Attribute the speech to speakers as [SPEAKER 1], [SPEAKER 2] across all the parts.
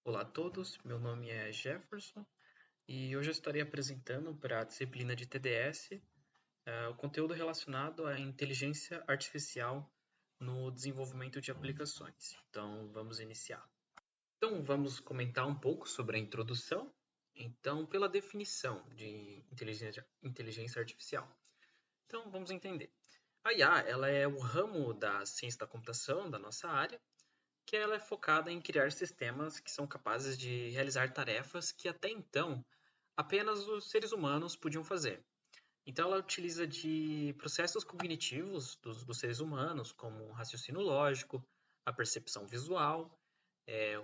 [SPEAKER 1] Olá a todos, meu nome é Jefferson e hoje eu estarei apresentando para a disciplina de TDS o conteúdo relacionado à inteligência artificial no desenvolvimento de aplicações. Então, vamos iniciar. Então, vamos comentar um pouco sobre a introdução. Então, pela definição de inteligência artificial. Então, vamos entender. A IA, ela é o ramo da ciência da computação, da nossa área, que ela é focada em criar sistemas que são capazes de realizar tarefas que até então apenas os seres humanos podiam fazer. Então, ela utiliza de processos cognitivos dos seres humanos, como o raciocínio lógico, a percepção visual,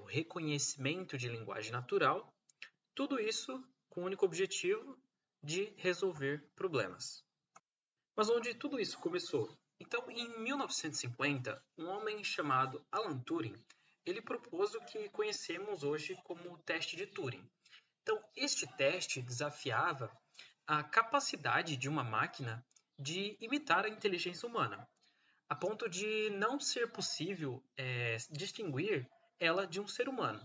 [SPEAKER 1] o reconhecimento de linguagem natural, tudo isso com o único objetivo de resolver problemas. Mas onde tudo isso começou? Então, em 1950, um homem chamado Alan Turing, ele propôs o que conhecemos hoje como o teste de Turing. Então, este teste desafiava a capacidade de uma máquina de imitar a inteligência humana, a ponto de não ser possível distinguir ela de um ser humano.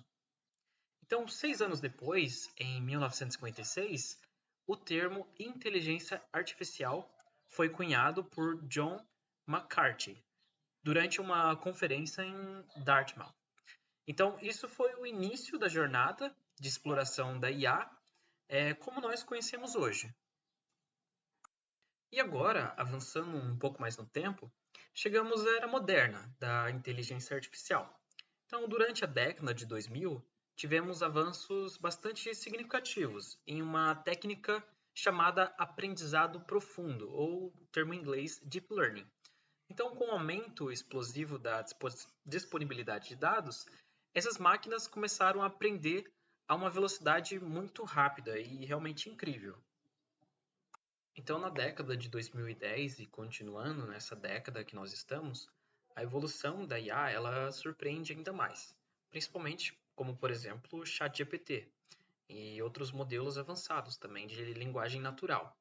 [SPEAKER 1] Então, 6 anos depois, em 1956, o termo inteligência artificial foi cunhado por John McCarthy durante uma conferência em Dartmouth. Então, isso foi o início da jornada de exploração da IA, como nós conhecemos hoje. E agora, avançando um pouco mais no tempo, chegamos à era moderna da inteligência artificial. Então, durante a década de 2000, tivemos avanços bastante significativos em uma técnica chamada aprendizado profundo, ou termo em inglês Deep Learning. Então, com o aumento explosivo da disponibilidade de dados, essas máquinas começaram a aprender a uma velocidade muito rápida e realmente incrível. Então, na década de 2010 e continuando nessa década que nós estamos, a evolução da IA ela surpreende ainda mais, principalmente como, por exemplo, o ChatGPT e outros modelos avançados também de linguagem natural.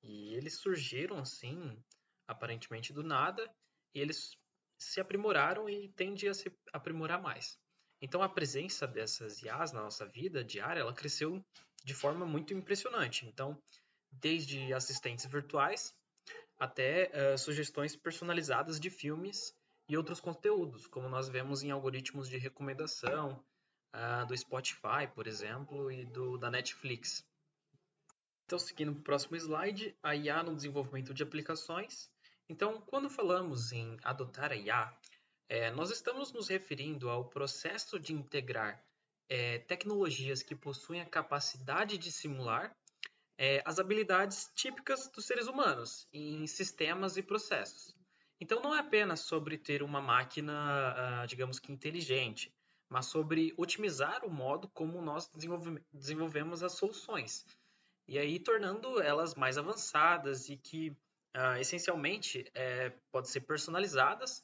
[SPEAKER 1] E eles surgiram assim, aparentemente do nada, e eles se aprimoraram e tendem a se aprimorar mais. Então, a presença dessas IAs na nossa vida diária, ela cresceu de forma muito impressionante. Então, desde assistentes virtuais até sugestões personalizadas de filmes e outros conteúdos, como nós vemos em algoritmos de recomendação do Spotify, por exemplo, e da Netflix. Então, seguindo para o próximo slide, a IA no desenvolvimento de aplicações. Então, quando falamos em adotar a IA, nós estamos nos referindo ao processo de integrar tecnologias que possuem a capacidade de simular as habilidades típicas dos seres humanos em sistemas e processos. Então, não é apenas sobre ter uma máquina, digamos que inteligente, mas sobre otimizar o modo como nós desenvolvemos as soluções. E aí, tornando elas mais avançadas e que, essencialmente, pode ser personalizadas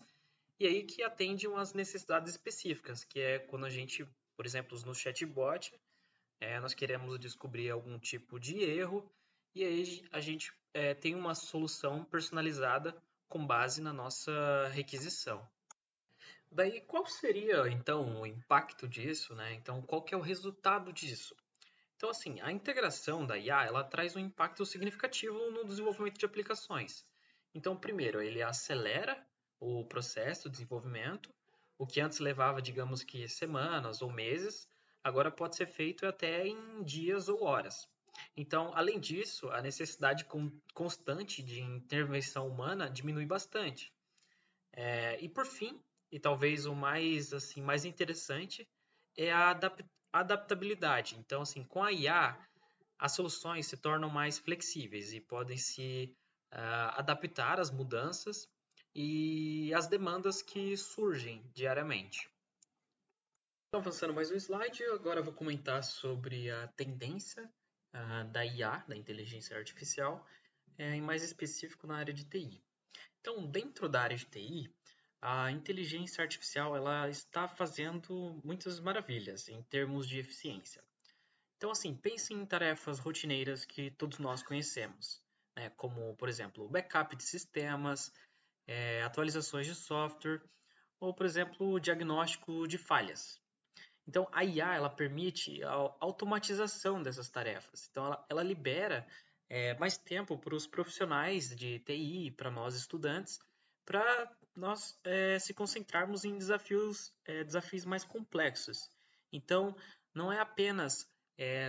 [SPEAKER 1] e aí que atendem às necessidades específicas, que é quando a gente, por exemplo, no chatbot, nós queremos descobrir algum tipo de erro e aí a gente tem uma solução personalizada com base na nossa requisição. Daí, qual seria então o impacto disso, né? Então, qual que é o resultado disso? Então, assim, a integração da IA, ela traz um impacto significativo no desenvolvimento de aplicações. Então, primeiro, ele acelera o processo de desenvolvimento, o que antes levava, digamos que semanas ou meses, agora pode ser feito até em dias ou horas. Então, além disso, a necessidade constante de intervenção humana diminui bastante. E por fim, e talvez o mais assim mais interessante, é a adaptabilidade. Então, assim, com a IA, as soluções se tornam mais flexíveis e podem se adaptar às mudanças e às demandas que surgem diariamente. Então, avançando mais um slide, agora eu vou comentar sobre a tendência da IA, da inteligência artificial, em mais específico na área de TI. Então, dentro da área de TI, a inteligência artificial ela está fazendo muitas maravilhas em termos de eficiência. Então, assim, pense em tarefas rotineiras que todos nós conhecemos, né? Como, por exemplo, backup de sistemas, atualizações de software ou, por exemplo, o diagnóstico de falhas. Então, a IA ela permite a automatização dessas tarefas. Então, ela libera mais tempo para os profissionais de TI, para nós estudantes, para nós se concentrarmos em desafios mais complexos. Então, não é apenas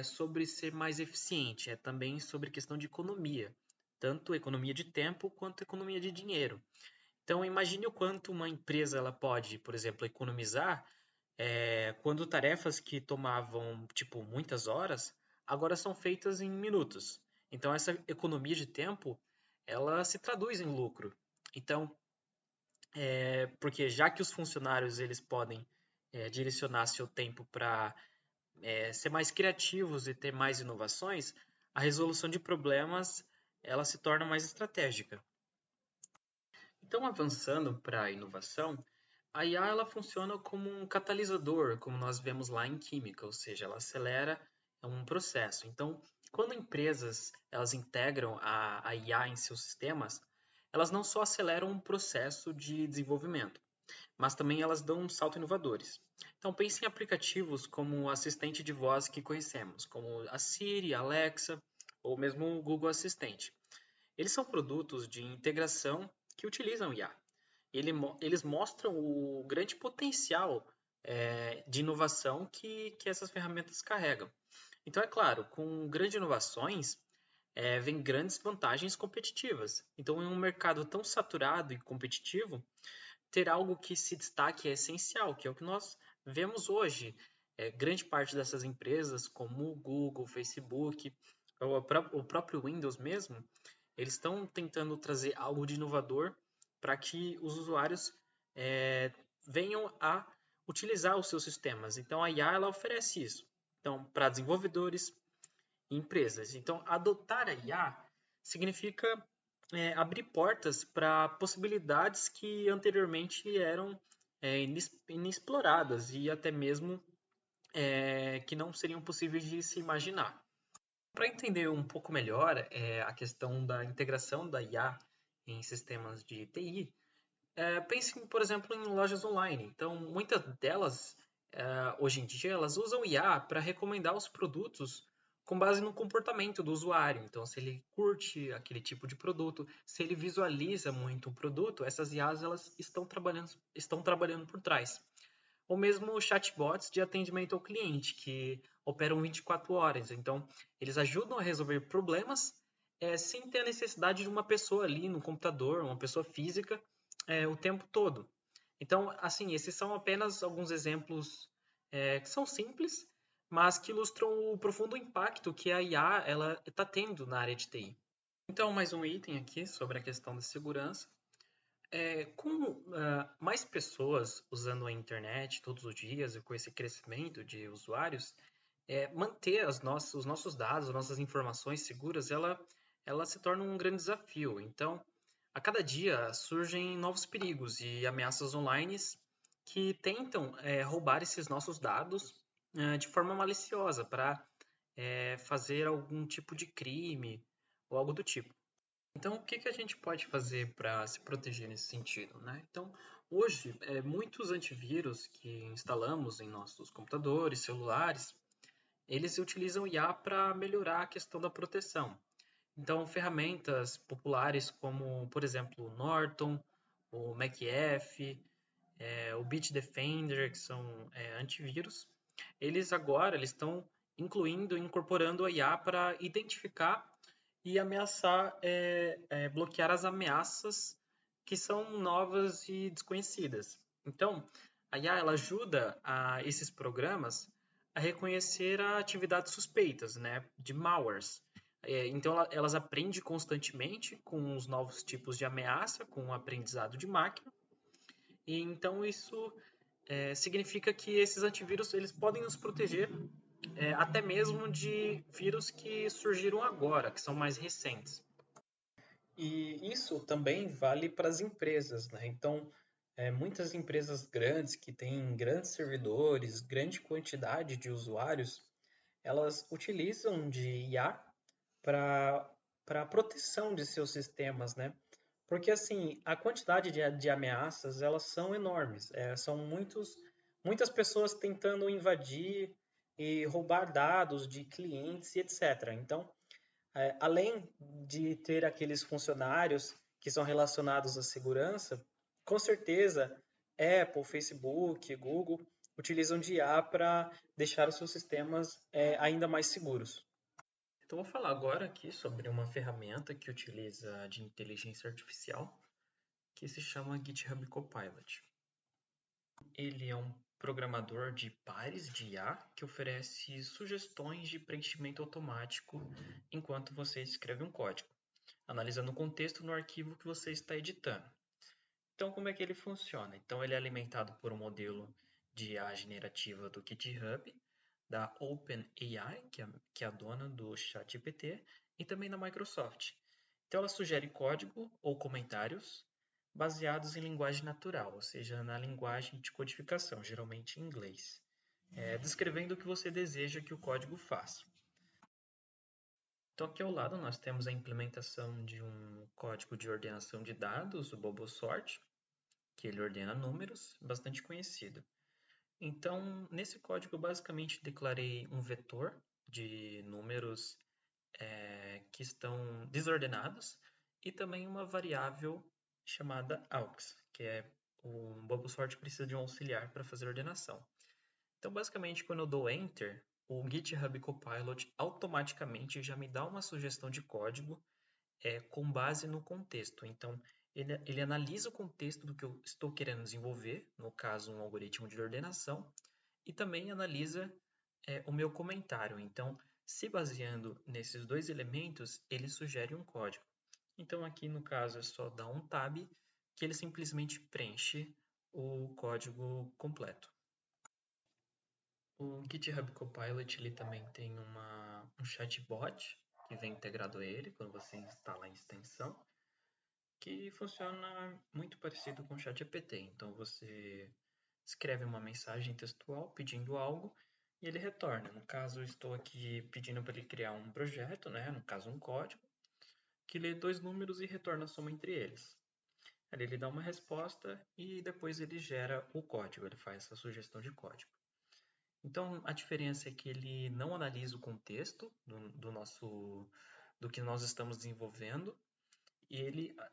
[SPEAKER 1] sobre ser mais eficiente, é também sobre questão de economia, tanto economia de tempo quanto economia de dinheiro. Então, imagine o quanto uma empresa ela pode, por exemplo, economizar quando tarefas que tomavam, tipo, muitas horas, agora são feitas em minutos. Então, essa economia de tempo, ela se traduz em lucro. Então, porque já que os funcionários eles podem direcionar seu tempo para ser mais criativos e ter mais inovações, a resolução de problemas ela se torna mais estratégica. Então, avançando para a inovação, a IA ela funciona como um catalisador, como nós vemos lá em química, ou seja, ela acelera um processo. Então, quando empresas elas integram a IA em seus sistemas, elas não só aceleram um processo de desenvolvimento, mas também elas dão um salto inovadores. Então, pense em aplicativos como o assistente de voz que conhecemos, como a Siri, a Alexa ou mesmo o Google Assistente. Eles são produtos de integração que utilizam IA. Eles mostram o grande potencial de inovação que essas ferramentas carregam. Então, é claro, com grandes inovações, vem grandes vantagens competitivas. Então, em um mercado tão saturado e competitivo, ter algo que se destaque é essencial, que é o que nós vemos hoje. Grande parte dessas empresas, como o Google, o Facebook, o próprio Windows mesmo, eles estão tentando trazer algo de inovador para que os usuários é, venham a utilizar os seus sistemas. Então, a IA ela oferece isso. Então, para desenvolvedores e empresas. Então, adotar a IA significa abrir portas para possibilidades que anteriormente eram inexploradas e até mesmo que não seriam possíveis de se imaginar. Para entender um pouco melhor a questão da integração da IA em sistemas de TI, pense, por exemplo, em lojas online. Então, muitas delas, hoje em dia, elas usam IA para recomendar os produtos com base no comportamento do usuário. Então, se ele curte aquele tipo de produto, se ele visualiza muito o produto, essas IAs elas estão trabalhando por trás. Ou mesmo chatbots de atendimento ao cliente, que operam 24 horas. Então, eles ajudam a resolver problemas sem ter a necessidade de uma pessoa ali no computador, uma pessoa física, o tempo todo. Então, assim, esses são apenas alguns exemplos que são simples, mas que ilustram o profundo impacto que a IA ela está tendo na área de TI. Então, mais um item aqui sobre a questão da segurança. Com mais pessoas usando a internet todos os dias e com esse crescimento de usuários, manter os nossos dados, as nossas informações seguras, ela se torna um grande desafio. Então, a cada dia surgem novos perigos e ameaças online que tentam roubar esses nossos dados de forma maliciosa para fazer algum tipo de crime ou algo do tipo. Então, o que que a gente pode fazer para se proteger nesse sentido, né? Então, hoje, muitos antivírus que instalamos em nossos computadores, celulares, eles utilizam IA para melhorar a questão da proteção. Então, ferramentas populares como, por exemplo, o Norton, o McAfee, o Bitdefender, que são antivírus, eles estão incorporando a IA para identificar e ameaçar, bloquear as ameaças que são novas e desconhecidas. Então, a IA ela ajuda esses programas a reconhecer atividades suspeitas, né, de malwares. Então, elas aprendem constantemente com os novos tipos de ameaça, com o aprendizado de máquina. E então isso significa que esses antivírus eles podem nos proteger até mesmo de vírus que surgiram agora, que são mais recentes. E isso também vale para as empresas, né? Então, muitas empresas grandes que têm grandes servidores, grande quantidade de usuários, elas utilizam de IA para a proteção de seus sistemas, né? Porque assim, a quantidade de ameaças, elas são enormes, são
[SPEAKER 2] muitas pessoas tentando invadir e roubar dados de clientes e etc. Então, além de ter aqueles funcionários que são relacionados à segurança, com certeza Apple, Facebook, Google utilizam de IA para deixar os seus sistemas ainda mais seguros.
[SPEAKER 1] Então, vou falar agora aqui sobre uma ferramenta que utiliza de inteligência artificial, que se chama GitHub Copilot. Ele é um programador de pares de IA que oferece sugestões de preenchimento automático enquanto você escreve um código, analisando o contexto no arquivo que você está editando. Então, como é que ele funciona? Então, ele é alimentado por um modelo de IA generativa do GitHub, da OpenAI, que é a dona do ChatGPT, e também da Microsoft. Então, ela sugere código ou comentários baseados em linguagem natural, ou seja, na linguagem de codificação, geralmente em inglês, descrevendo o que você deseja que o código faça. Então, aqui ao lado nós temos a implementação de um código de ordenação de dados, o BoboSort, que ele ordena números, bastante conhecido. Então, nesse código, eu basicamente declarei um vetor de números que estão desordenados e também uma variável chamada aux, que é o BoboSort precisa de um auxiliar para fazer a ordenação. Então, basicamente, quando eu dou Enter, o GitHub Copilot automaticamente já me dá uma sugestão de código com base no contexto. Então, ele analisa o contexto do que eu estou querendo desenvolver, no caso, um algoritmo de ordenação, e também analisa o meu comentário. Então, se baseando nesses dois elementos, ele sugere um código. Então, aqui no caso, é só dar um tab que ele simplesmente preenche o código completo. O GitHub Copilot ele também tem um chatbot que vem integrado a ele quando você instala a extensão, que funciona muito parecido com o ChatGPT. Então você escreve uma mensagem textual pedindo algo e ele retorna. No caso, eu estou aqui pedindo para ele criar um projeto, né? No caso, um código, que lê dois números e retorna a soma entre eles. Ali ele dá uma resposta e depois ele gera o código, ele faz essa sugestão de código. Então, a diferença é que ele não analisa o contexto do que nós estamos desenvolvendo e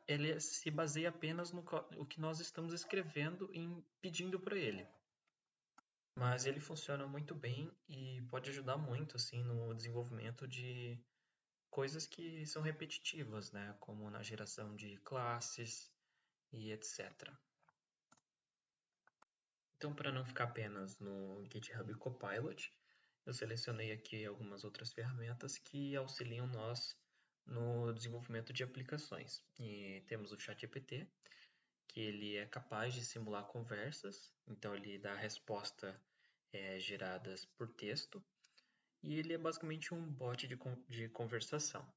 [SPEAKER 1] ele se baseia apenas no o que nós estamos escrevendo e pedindo para ele. Mas ele funciona muito bem e pode ajudar muito assim no desenvolvimento de coisas que são repetitivas, né? Como na geração de classes e etc. Então, para não ficar apenas no GitHub Copilot, eu selecionei aqui algumas outras ferramentas que auxiliam nós no desenvolvimento de aplicações. E temos o ChatGPT, que ele é capaz de simular conversas, então ele dá resposta geradas por texto, e ele é basicamente um bot de conversação.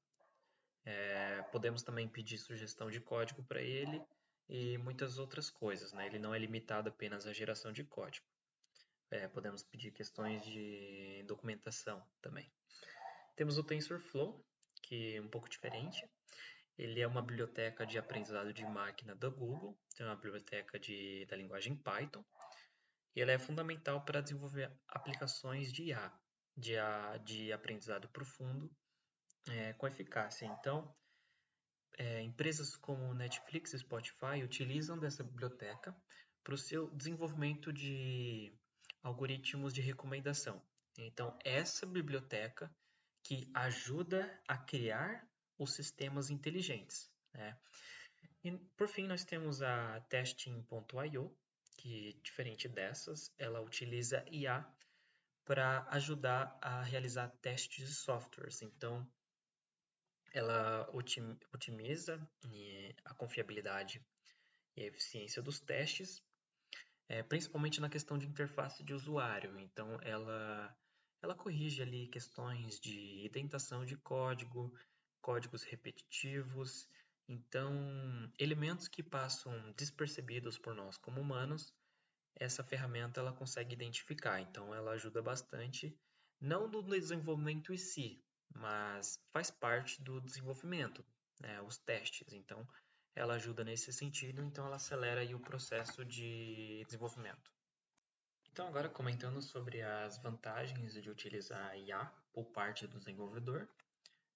[SPEAKER 1] Podemos também pedir sugestão de código para ele e muitas outras coisas, né? Ele não é limitado apenas à geração de código. Podemos pedir questões de documentação também. Temos o TensorFlow, que é um pouco diferente. Ele é uma biblioteca de aprendizado de máquina da Google, é uma biblioteca da linguagem Python, e ela é fundamental para desenvolver aplicações de IA, de aprendizado profundo, com eficácia. Então, empresas como Netflix e Spotify utilizam dessa biblioteca para o seu desenvolvimento de algoritmos de recomendação. Então, essa biblioteca que ajuda a criar os sistemas inteligentes, né? E, por fim, nós temos a Testing.io, que, diferente dessas, ela utiliza IA para ajudar a realizar testes de softwares. Então, ela otimiza a confiabilidade e a eficiência dos testes, principalmente na questão de interface de usuário. Então, ela corrige ali questões de indentação de código, códigos repetitivos. Então, elementos que passam despercebidos por nós como humanos, essa ferramenta ela consegue identificar. Então, ela ajuda bastante, não no desenvolvimento em si, mas faz parte do desenvolvimento, né, os testes. Então, ela ajuda nesse sentido, então ela acelera aí o processo de desenvolvimento. Então, agora comentando sobre as vantagens de utilizar a IA por parte do desenvolvedor.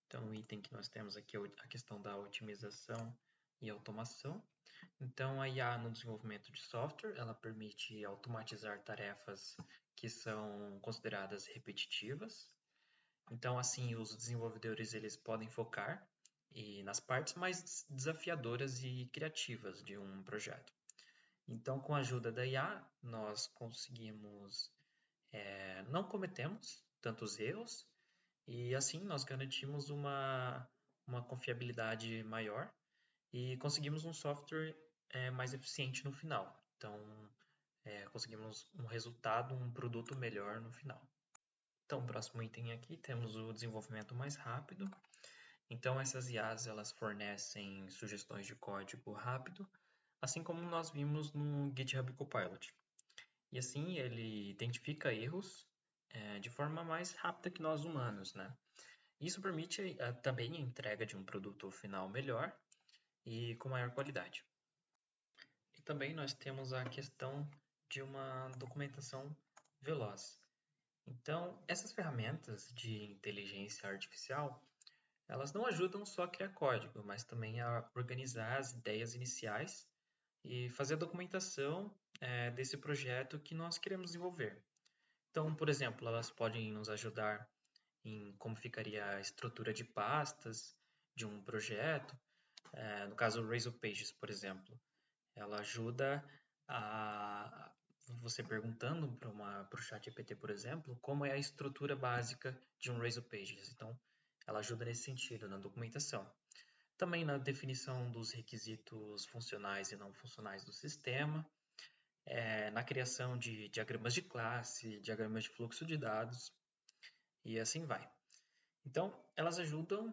[SPEAKER 1] Então, o item que nós temos aqui é a questão da otimização e automação. Então, a IA no desenvolvimento de software, ela permite automatizar tarefas que são consideradas repetitivas. Então, assim, os desenvolvedores eles podem focar nas partes mais desafiadoras e criativas de um projeto. Então, com a ajuda da IA, nós conseguimos, não cometemos tantos erros e assim nós garantimos uma confiabilidade maior e conseguimos um software mais eficiente no final. Então, conseguimos um resultado, um produto melhor no final. Então, o próximo item aqui temos o desenvolvimento mais rápido. Então, essas IAs elas fornecem sugestões de código rápido, assim como nós vimos no GitHub Copilot. E assim ele identifica erros de forma mais rápida que nós humanos, né? Isso permite também a entrega de um produto final melhor e com maior qualidade. E também nós temos a questão de uma documentação veloz. Então, essas ferramentas de inteligência artificial, elas não ajudam só a criar código, mas também a organizar as ideias iniciais e fazer a documentação desse projeto que nós queremos desenvolver. Então, por exemplo, elas podem nos ajudar em como ficaria a estrutura de pastas de um projeto. No caso, o Razor Pages, por exemplo, ela ajuda a você perguntando para o ChatGPT, por exemplo, como é a estrutura básica de um Razor Pages. Então, ela ajuda nesse sentido, na documentação. Também na definição dos requisitos funcionais e não funcionais do sistema, na criação de diagramas de classe, diagramas de fluxo de dados e assim vai. Então, elas ajudam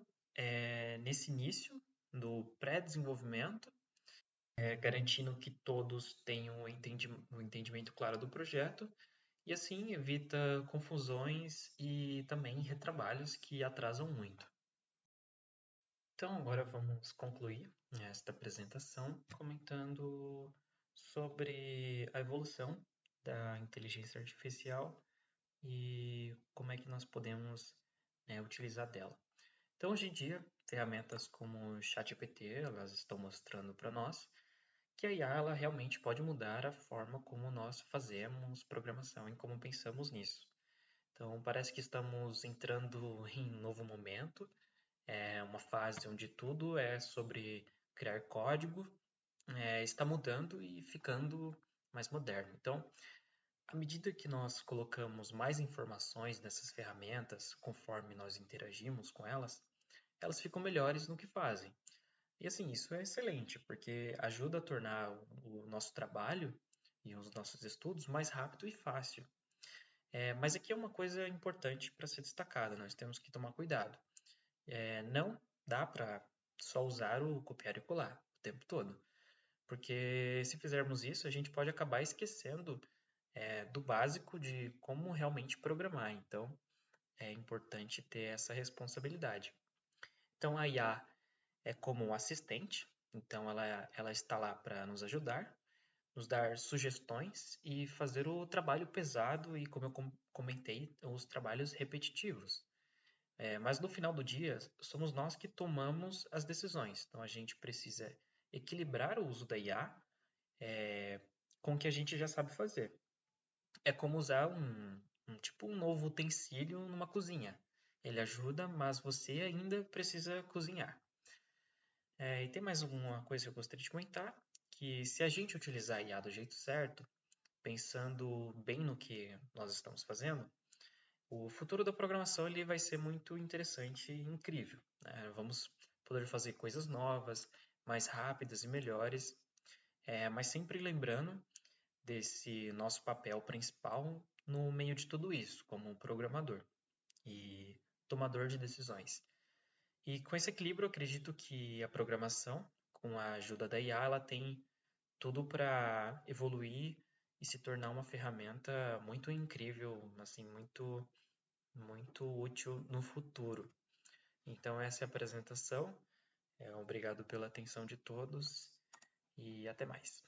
[SPEAKER 1] nesse início do pré-desenvolvimento, garantindo que todos tenham um entendimento claro do projeto e assim evita confusões e também retrabalhos que atrasam muito. Então, agora vamos concluir esta apresentação comentando sobre a evolução da inteligência artificial e como é que nós podemos utilizar dela. Então, hoje em dia, ferramentas como o ChatGPT, elas estão mostrando para nós que a IA ela realmente pode mudar a forma como nós fazemos programação e como pensamos nisso. Então, parece que estamos entrando em um novo momento, uma fase onde tudo é sobre criar código, está mudando e ficando mais moderno. Então, à medida que nós colocamos mais informações nessas ferramentas, conforme nós interagimos com elas, elas ficam melhores no que fazem. E assim, isso é excelente, porque ajuda a tornar o nosso trabalho e os nossos estudos mais rápido e fácil. Mas aqui é uma coisa importante para ser destacada, nós temos que tomar cuidado. Não dá para só usar o copiar e colar o tempo todo, porque se fizermos isso, a gente pode acabar esquecendo do básico de como realmente programar. Então, é importante ter essa responsabilidade. Então, a IA é como um assistente, então ela está lá para nos ajudar, nos dar sugestões e fazer o trabalho pesado e, como eu comentei, os trabalhos repetitivos. Mas no final do dia, somos nós que tomamos as decisões. Então a gente precisa equilibrar o uso da IA com o que a gente já sabe fazer. É como usar tipo um novo utensílio numa cozinha. Ele ajuda, mas você ainda precisa cozinhar. E tem mais alguma coisa que eu gostaria de comentar, que se a gente utilizar a IA do jeito certo, pensando bem no que nós estamos fazendo, o futuro da programação ele vai ser muito interessante e incrível, né? Vamos poder fazer coisas novas, mais rápidas e melhores, mas sempre lembrando desse nosso papel principal no meio de tudo isso, como programador e tomador de decisões. E com esse equilíbrio, eu acredito que a programação, com a ajuda da IA, ela tem tudo para evoluir e se tornar uma ferramenta muito incrível, assim, muito, muito útil no futuro. Então, essa é a apresentação. Obrigado pela atenção de todos e até mais.